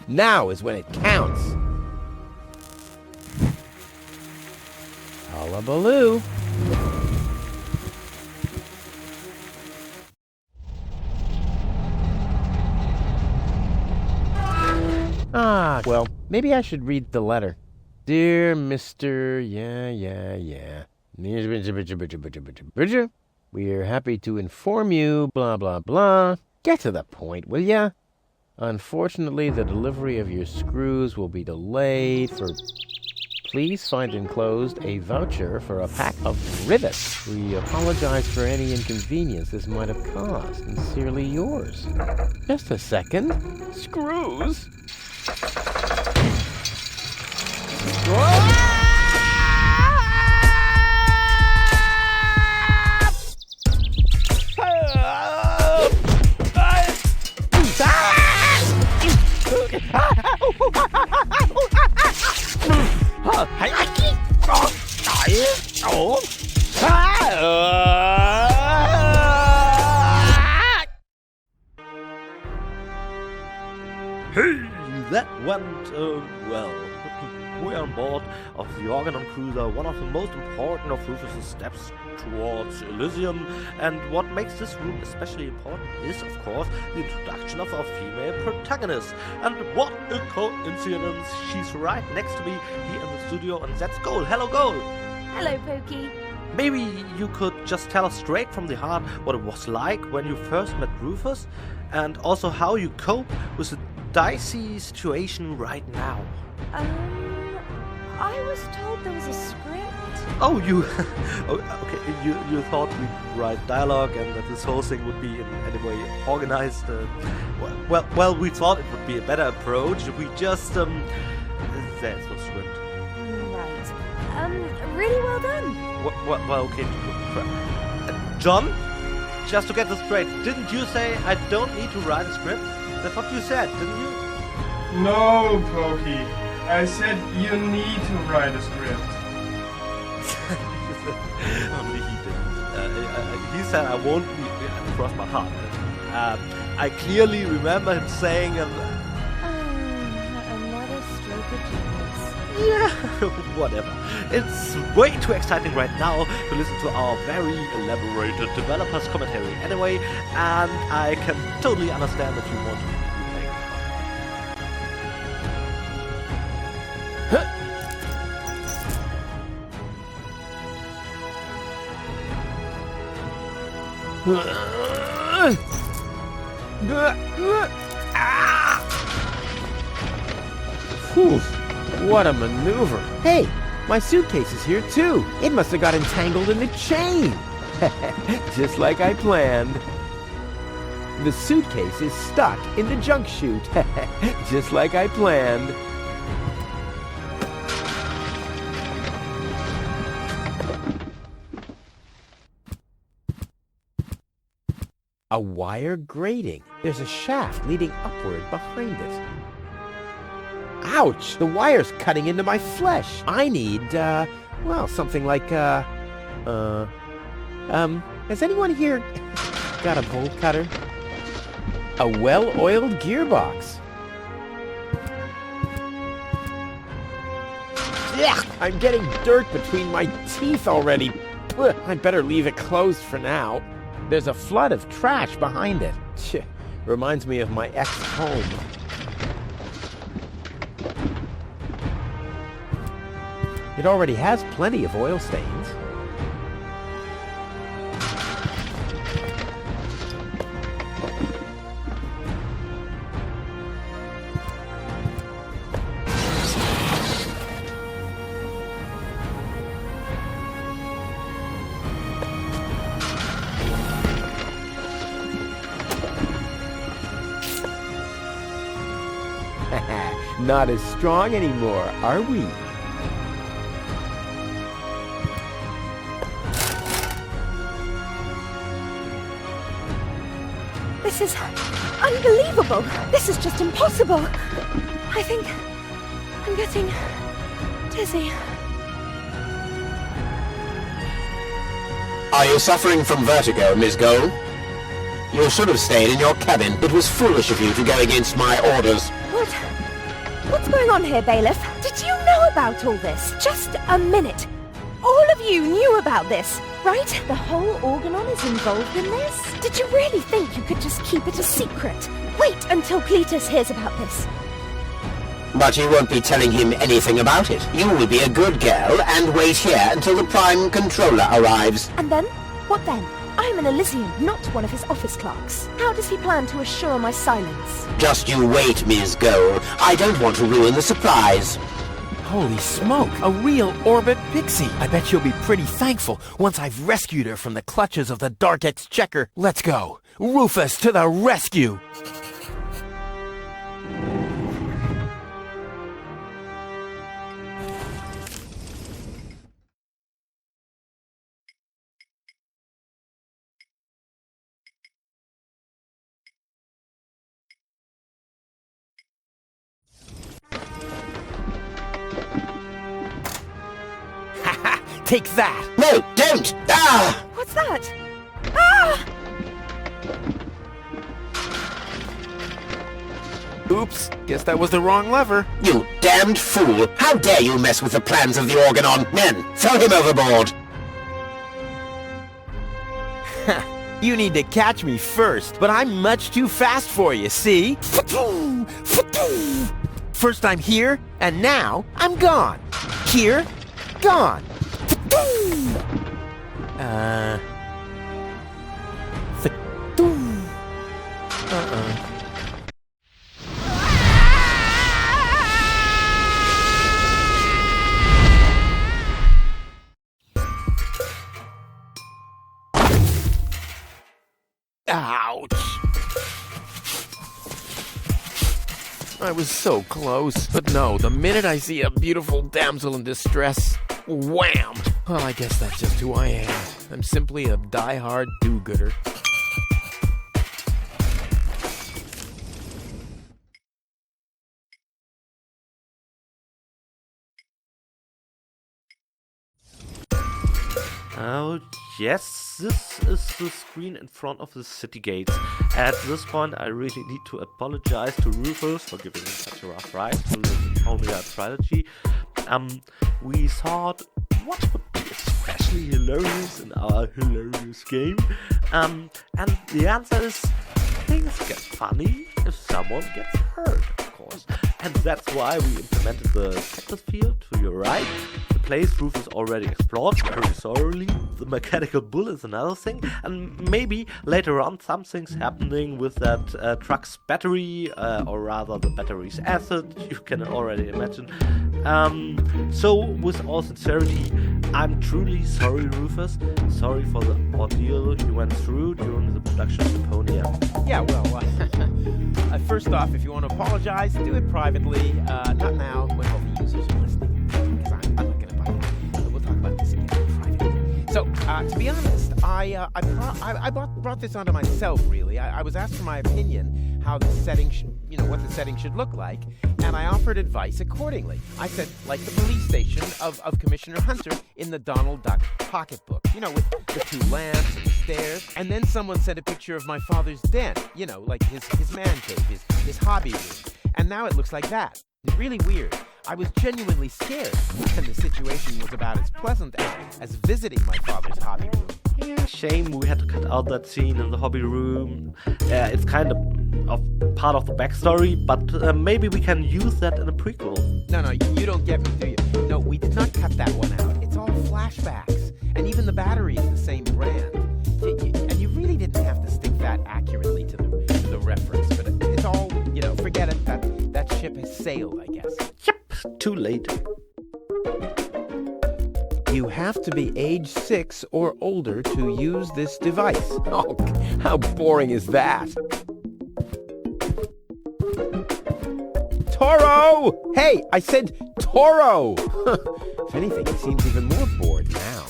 Now is when it counts. Hullabaloo. Ah, well, maybe I should read the letter. Dear Mr. Yeah. We're happy to inform you, blah, blah, blah. Get to the point, will ya? Unfortunately, the delivery of your screws will be delayed for... Please find enclosed a voucher for a pack of rivets. We apologize for any inconvenience this might have caused. Sincerely yours. Just a second. Screws? Hey, that went, well. We're on board of the Organon Cruiser, one of the most important of Rufus's steps towards Elysium, and what makes this room especially important is, of course, the introduction of our female protagonist. And what a coincidence, she's right next to me here in the studio, and that's Goal. Hello, Goal! Hello, Pokey. Maybe you could just tell us straight from the heart what it was like when you first met Rufus, and also how you cope with the dicey situation right now. I was told there was a script. Oh, you... okay, you thought we'd write dialogue and that this whole thing would be in any way organized. Well, we thought it would be a better approach if we just... There's no script. Right. Really well done. Well, okay. John? Just to get this straight, didn't you say I don't need to write a script? That's what you said, didn't you? No, Pokey. I said you need to write a script. Only he didn't. He said I won't cross my heart. I clearly remember him saying... another stroke of genius. Yeah, whatever. It's way too exciting right now to listen to our very elaborated developer's commentary anyway, and I can totally understand if you want to replay. Whew, what a maneuver. Hey, my suitcase is here too. It must have got entangled in the chain. Just like I planned. The suitcase is stuck in the junk chute. Just like I planned. A wire grating. There's a shaft leading upward behind it. Ouch! The wire's cutting into my flesh. I need, well, something like, has anyone here got a bolt cutter? A well-oiled gearbox. Yeah, I'm getting dirt between my teeth already. I'd better leave it closed for now. There's a flood of trash behind it. Reminds me of my ex-home. It already has plenty of oil stains. Not as strong anymore, are we? This is unbelievable. This is just impossible. I think I'm getting dizzy. Are you suffering from vertigo, Miss Gold? You should have stayed in your cabin. It was foolish of you to go against my orders. What's going on here, Bailiff? Did you know about all this? Just a minute. All of you knew about this, right? The whole Organon is involved in this? Did you really think you could just keep it a secret? Wait until Cletus hears about this. But you won't be telling him anything about it. You will be a good girl and wait here until the Prime Controller arrives. And then? What then? I'm an Elysian, not one of his office clerks. How does he plan to assure my silence? Just you wait, Ms. Goal. I don't want to ruin the surprise. Holy smoke, a real orbit pixie. I bet she'll be pretty thankful once I've rescued her from the clutches of the Dark Exchequer. Let's go. Rufus to the rescue. Take that! No, don't! Ah! What's that? Ah! Oops, guess that was the wrong lever. You damned fool! How dare you mess with the plans of the Organon? Men, throw him overboard! You need to catch me first, but I'm much too fast for you, see? First I'm here, and now I'm gone. Here, gone. Ouch! I was so close. But no, the minute I see a beautiful damsel in distress, wham! Well, I guess that's just who I am. I'm simply a die-hard do-gooder. Oh, yes, this is the screen in front of the city gates. At this point, I really need to apologize to Rufus for giving him such a rough ride through the Omega trilogy. We thought, what would be especially hilarious in our hilarious game? And the answer is, things get funny if someone gets hurt, of course. And that's why we implemented the cactus field to your right. The place Rufus already explored very thoroughly. The mechanical bull is another thing. And maybe later on something's happening with that truck's battery, or rather the battery's acid, you can already imagine. So with all sincerity, I'm truly sorry, Rufus. Sorry for the ordeal you went through during the production of Deponia. Yeah, well, first off, if you want to apologize, do it privately. Not now, when all the users are listening. Because I'm not going to buy it. We'll talk about this again privately. So, to be honest, I brought this onto myself, really. I was asked for my opinion, how the setting what the setting should look like, and I offered advice accordingly. I said, like the police station of Commissioner Hunter in the Donald Duck pocketbook, with the two lamps and the stairs. And then someone sent a picture of my father's den, like his man cave, his hobby room. And now it looks like that. It's really weird. I was genuinely scared, and the situation was about as pleasant as visiting my father's hobby room. Yeah, shame we had to cut out that scene in the hobby room. It's kind of part of the backstory, but maybe we can use that in a prequel. No, you don't get me, do you? No, we did not cut that one out. It's all flashbacks, and even the battery is the same brand. And you really didn't have to stick that accurately to the reference, but it's all, forget it. That ship has sailed, I guess. Yep, too late. You have to be age 6 or older to use this device. Oh, how boring is that? Toro! Hey, I said Toro! If anything, he seems even more bored now.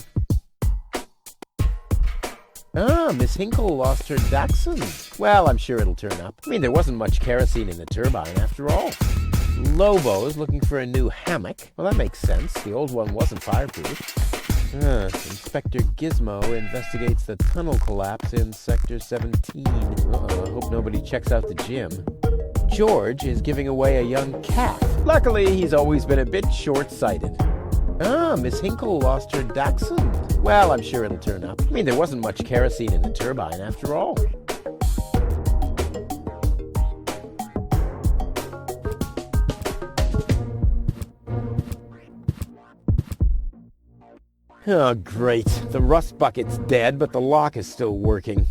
Ah, Miss Hinkle lost her Dachshund. Well, I'm sure it'll turn up. I mean, there wasn't much kerosene in the turbine after all. Lobo's looking for a new hammock. Well, that makes sense. The old one wasn't fireproof. Inspector Gizmo investigates the tunnel collapse in Sector 17. I hope nobody checks out the gym. George is giving away a young calf. Luckily, he's always been a bit short-sighted. Ah, Miss Hinkle lost her dachshund. Well, I'm sure it'll turn up. I mean, there wasn't much kerosene in the turbine after all. Oh, great. The rust bucket's dead, but the lock is still working.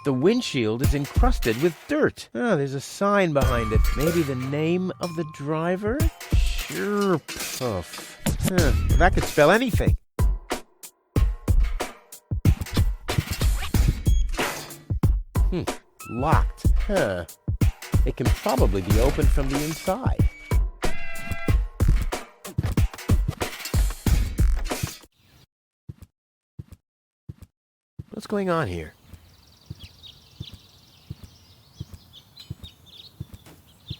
The windshield is encrusted with dirt. Ah, there's a sign behind it. Maybe the name of the driver? Sure, puff. That could spell anything. Locked. Huh. It can probably be opened from the inside. What's going on here?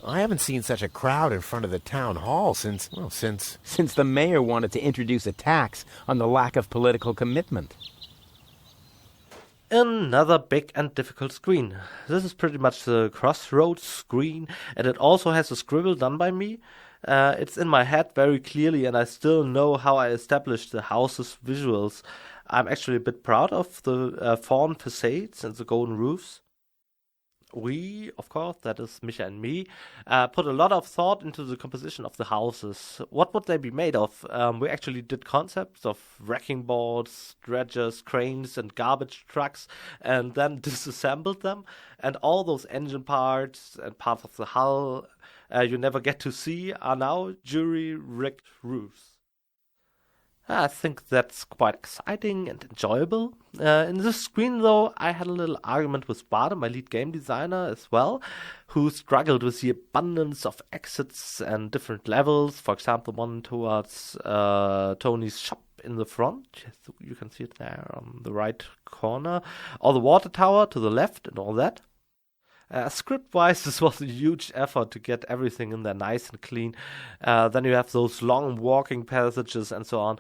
I haven't seen such a crowd in front of the town hall since the mayor wanted to introduce a tax on the lack of political commitment. Another big and difficult screen. This is pretty much the crossroads screen, and it also has a scribble done by me. It's in my head very clearly, and I still know how I established the house's visuals. I'm actually a bit proud of the fawn facades and the golden roofs. We, of course, that is Misha and me, put a lot of thought into the composition of the houses. What would they be made of? We actually did concepts of wrecking balls, dredgers, cranes, and garbage trucks, and then disassembled them. And all those engine parts and parts of the hull you never get to see are now jury-rigged roofs. I think that's quite exciting and enjoyable. In this screen, though, I had a little argument with Bade, my lead game designer, as well, who struggled with the abundance of exits and different levels. For example, one towards Tony's shop in the front. You can see it there on the right corner. Or the water tower to the left and all that. Script-wise, this was a huge effort to get everything in there nice and clean. Then you have those long walking passages and so on.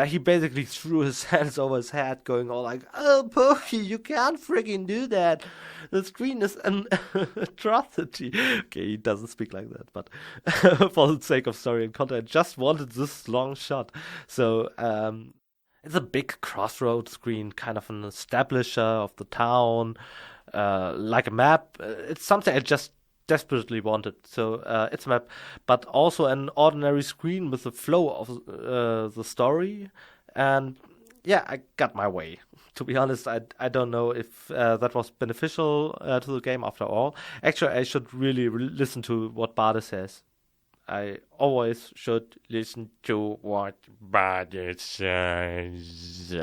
He basically threw his hands over his head, going all like, "Oh, Pokey, you can't friggin' do that. The screen is an atrocity." Okay, he doesn't speak like that, but for the sake of story and content, I just wanted this long shot. So, it's a big crossroad screen, kind of an establisher of the town. Like a map. It's something I just desperately wanted. So it's a map, but also an ordinary screen with the flow of the story. And yeah, I got my way. To be honest, I don't know if that was beneficial to the game after all. Actually, I should really listen to what Bade says. I always should listen to what Bade says.